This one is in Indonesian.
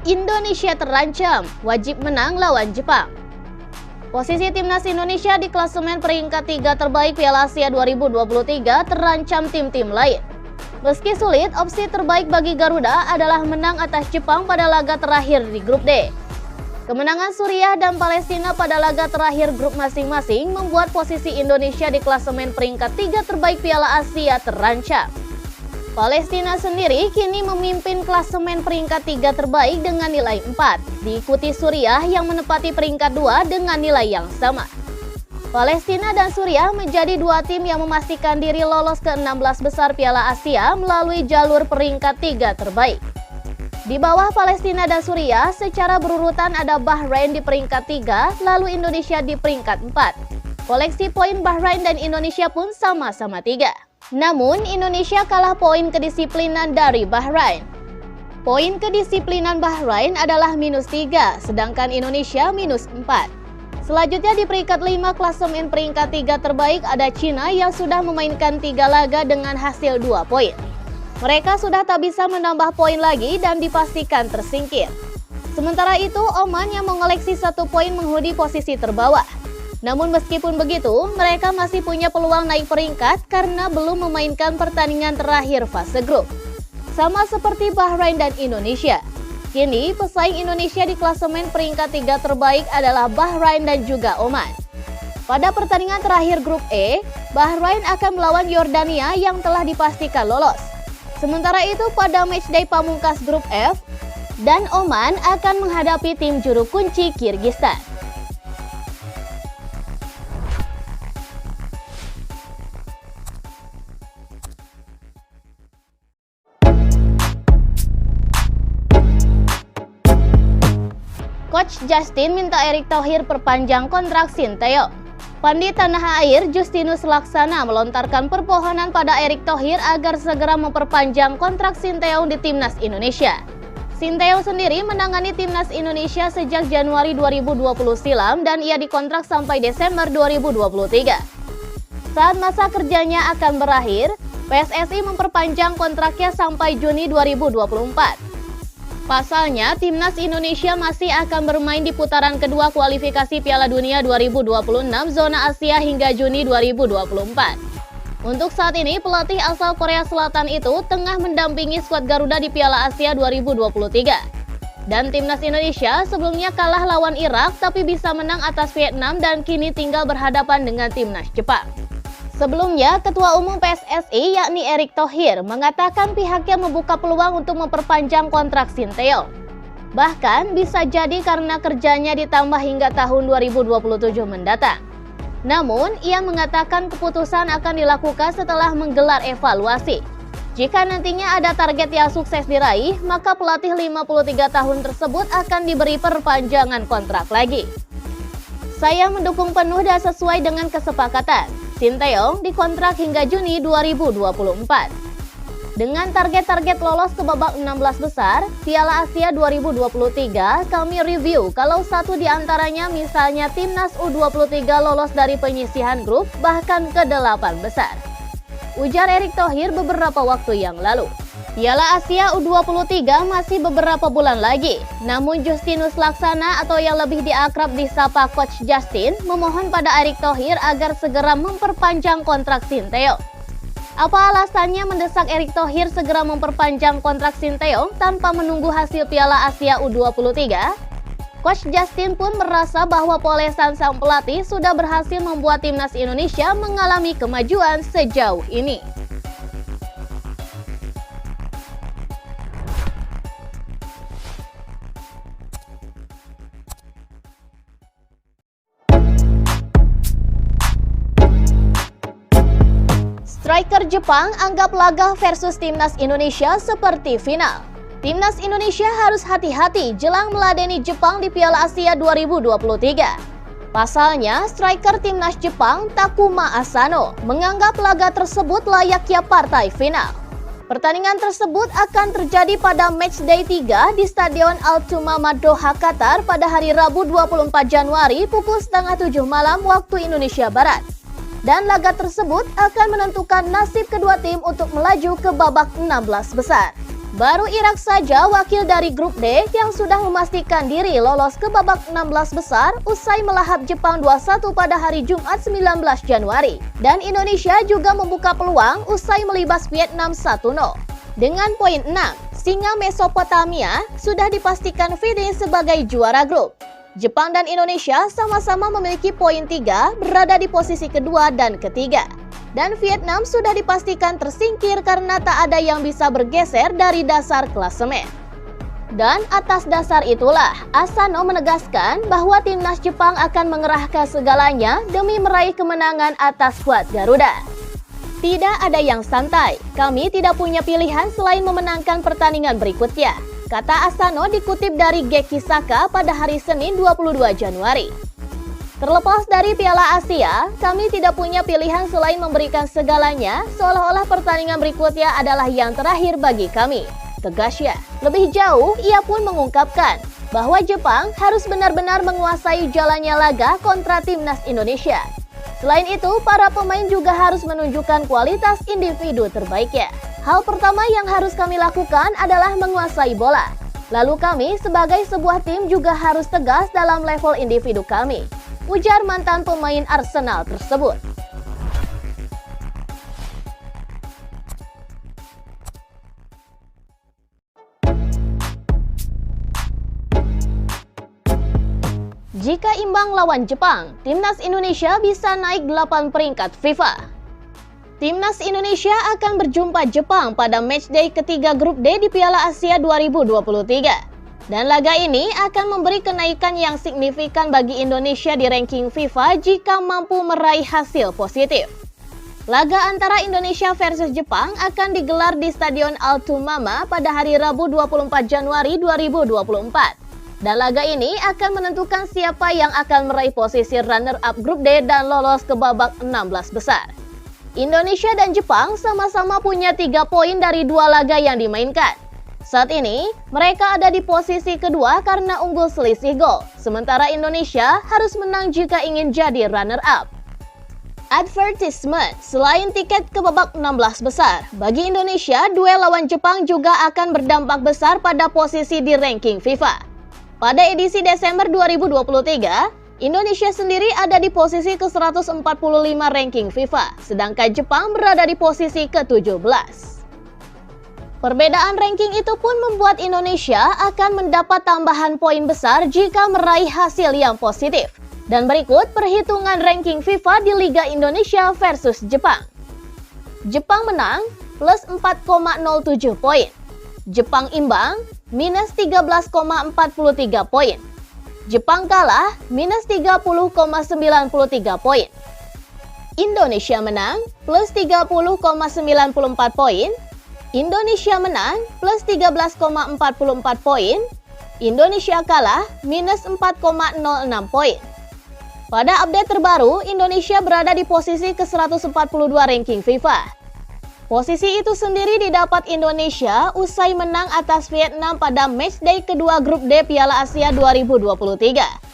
Indonesia terancam, wajib menang lawan Jepang. Posisi timnas Indonesia di klasemen peringkat 3 terbaik Piala Asia 2023 terancam tim-tim lain. Meski sulit, opsi terbaik bagi Garuda adalah menang atas Jepang pada laga terakhir di grup D. Kemenangan Suriah dan Palestina pada laga terakhir grup masing-masing membuat posisi Indonesia di klasemen peringkat 3 terbaik Piala Asia terancam. Palestina sendiri kini memimpin klasemen peringkat 3 terbaik dengan nilai 4, diikuti Suriah yang menempati peringkat 2 dengan nilai yang sama. Palestina dan Suriah menjadi dua tim yang memastikan diri lolos ke 16 besar Piala Asia melalui jalur peringkat 3 terbaik. Di bawah Palestina dan Suriah secara berurutan ada Bahrain di peringkat 3, lalu Indonesia di peringkat 4. Koleksi poin Bahrain dan Indonesia pun sama-sama 3. Namun, Indonesia kalah poin kedisiplinan dari Bahrain. Poin kedisiplinan Bahrain adalah -3, sedangkan Indonesia -4. Selanjutnya di peringkat 5 klasemen peringkat 3 terbaik ada Cina yang sudah memainkan 3 laga dengan hasil 2 poin. Mereka sudah tak bisa menambah poin lagi dan dipastikan tersingkir. Sementara itu, Oman yang mengoleksi 1 poin menghuni posisi terbawah. Namun meskipun begitu, mereka masih punya peluang naik peringkat karena belum memainkan pertandingan terakhir fase grup. Sama seperti Bahrain dan Indonesia. Kini, pesaing Indonesia di klasemen peringkat 3 terbaik adalah Bahrain dan juga Oman. Pada pertandingan terakhir grup E, Bahrain akan melawan Yordania yang telah dipastikan lolos. Sementara itu pada matchday pamungkas grup F, dan Oman akan menghadapi tim juru kunci Kirgistan. Coach Justin minta Erick Thohir perpanjang kontrak Sinteyong. Pandit tanah air Justinus Laksana melontarkan permohonan pada Erick Thohir agar segera memperpanjang kontrak Sinteyong di timnas Indonesia. Sinteyong sendiri menangani timnas Indonesia sejak Januari 2020 silam dan ia dikontrak sampai Desember 2023. Saat masa kerjanya akan berakhir, PSSI memperpanjang kontraknya sampai Juni 2024. Pasalnya, timnas Indonesia masih akan bermain di putaran kedua kualifikasi Piala Dunia 2026 zona Asia hingga Juni 2024. Untuk saat ini, pelatih asal Korea Selatan itu tengah mendampingi skuad Garuda di Piala Asia 2023. Dan timnas Indonesia sebelumnya kalah lawan Irak tapi bisa menang atas Vietnam dan kini tinggal berhadapan dengan timnas Jepang. Sebelumnya, Ketua Umum PSSI yakni Erick Thohir mengatakan pihaknya membuka peluang untuk memperpanjang kontrak Sinteyong. Bahkan bisa jadi karena kerjanya ditambah hingga tahun 2027 mendatang. Namun, ia mengatakan keputusan akan dilakukan setelah menggelar evaluasi. Jika nantinya ada target yang sukses diraih, maka pelatih 53 tahun tersebut akan diberi perpanjangan kontrak lagi. Saya mendukung penuh dan sesuai dengan kesepakatan. Sinteyong dikontrak hingga Juni 2024. Dengan target-target lolos ke babak 16 besar, Piala Asia 2023, kami review kalau satu di antaranya misalnya timnas U23 lolos dari penyisihan grup bahkan ke 8 besar. Ujar Erick Thohir beberapa waktu yang lalu. Piala Asia U23 masih beberapa bulan lagi, namun Justinus Laksana atau yang lebih diakrab disapa Coach Justin memohon pada Erick Thohir agar segera memperpanjang kontrak Sinteyong. Apa alasannya mendesak Erick Thohir segera memperpanjang kontrak Sinteyong tanpa menunggu hasil Piala Asia U23? Coach Justin pun merasa bahwa polesan sang pelatih sudah berhasil membuat timnas Indonesia mengalami kemajuan sejauh ini. Striker Jepang anggap laga versus timnas Indonesia seperti final. Timnas Indonesia harus hati-hati jelang meladeni Jepang di Piala Asia 2023. Pasalnya, striker timnas Jepang Takuma Asano menganggap laga tersebut layaknya partai final. Pertandingan tersebut akan terjadi pada matchday 3 di Stadion Al-Thumama Doha, Qatar pada hari Rabu 24 Januari pukul 6:30 malam waktu Indonesia Barat. Dan laga tersebut akan menentukan nasib kedua tim untuk melaju ke babak 16 besar. Baru Irak saja wakil dari grup D yang sudah memastikan diri lolos ke babak 16 besar usai melahap Jepang 2-1 pada hari Jumat 19 Januari. Dan Indonesia juga membuka peluang usai melibas Vietnam 1-0. Dengan poin 6, Singa Mesopotamia sudah dipastikan finish sebagai juara grup. Jepang dan Indonesia sama-sama memiliki poin 3 berada di posisi kedua dan ketiga. Dan Vietnam sudah dipastikan tersingkir karena tak ada yang bisa bergeser dari dasar klasemen. Dan atas dasar itulah, Asano menegaskan bahwa timnas Jepang akan mengerahkan segalanya demi meraih kemenangan atas skuad Garuda. Tidak ada yang santai, kami tidak punya pilihan selain memenangkan pertandingan berikutnya, kata Asano dikutip dari Geki Saka pada hari Senin 22 Januari. Terlepas dari Piala Asia, kami tidak punya pilihan selain memberikan segalanya, seolah-olah pertandingan berikutnya adalah yang terakhir bagi kami, tegasnya. Lebih jauh, ia pun mengungkapkan bahwa Jepang harus benar-benar menguasai jalannya laga kontra timnas Indonesia. Selain itu, para pemain juga harus menunjukkan kualitas individu terbaiknya. Hal pertama yang harus kami lakukan adalah menguasai bola. Lalu kami sebagai sebuah tim juga harus tegas dalam level individu kami, ujar mantan pemain Arsenal tersebut. Jika imbang lawan Jepang, timnas Indonesia bisa naik 8 peringkat FIFA. Timnas Indonesia akan berjumpa Jepang pada matchday ketiga grup D di Piala Asia 2023. Dan laga ini akan memberi kenaikan yang signifikan bagi Indonesia di ranking FIFA jika mampu meraih hasil positif. Laga antara Indonesia versus Jepang akan digelar di Stadion Altumama pada hari Rabu 24 Januari 2024. Dan laga ini akan menentukan siapa yang akan meraih posisi runner-up grup D dan lolos ke babak 16 besar. Indonesia dan Jepang sama-sama punya 3 poin dari 2 laga yang dimainkan. Saat ini, mereka ada di posisi kedua karena unggul selisih gol, sementara Indonesia harus menang jika ingin jadi runner-up. Advertisement, selain tiket ke babak 16 besar, bagi Indonesia, duel lawan Jepang juga akan berdampak besar pada posisi di ranking FIFA. Pada edisi Desember 2023, Indonesia sendiri ada di posisi ke-145 ranking FIFA, sedangkan Jepang berada di posisi ke-17. Perbedaan ranking itu pun membuat Indonesia akan mendapat tambahan poin besar jika meraih hasil yang positif. Dan berikut perhitungan ranking FIFA di Liga Indonesia versus Jepang. Jepang menang plus 4,07 poin. Jepang imbang minus 13,43 poin. Jepang kalah minus 30,93 poin. Indonesia menang plus 30,94 poin. Indonesia menang plus 13,44 poin, Indonesia kalah minus 4,06 poin. Pada update terbaru, Indonesia berada di posisi ke-142 ranking FIFA. Posisi itu sendiri didapat Indonesia usai menang atas Vietnam pada matchday kedua grup D Piala Asia 2023.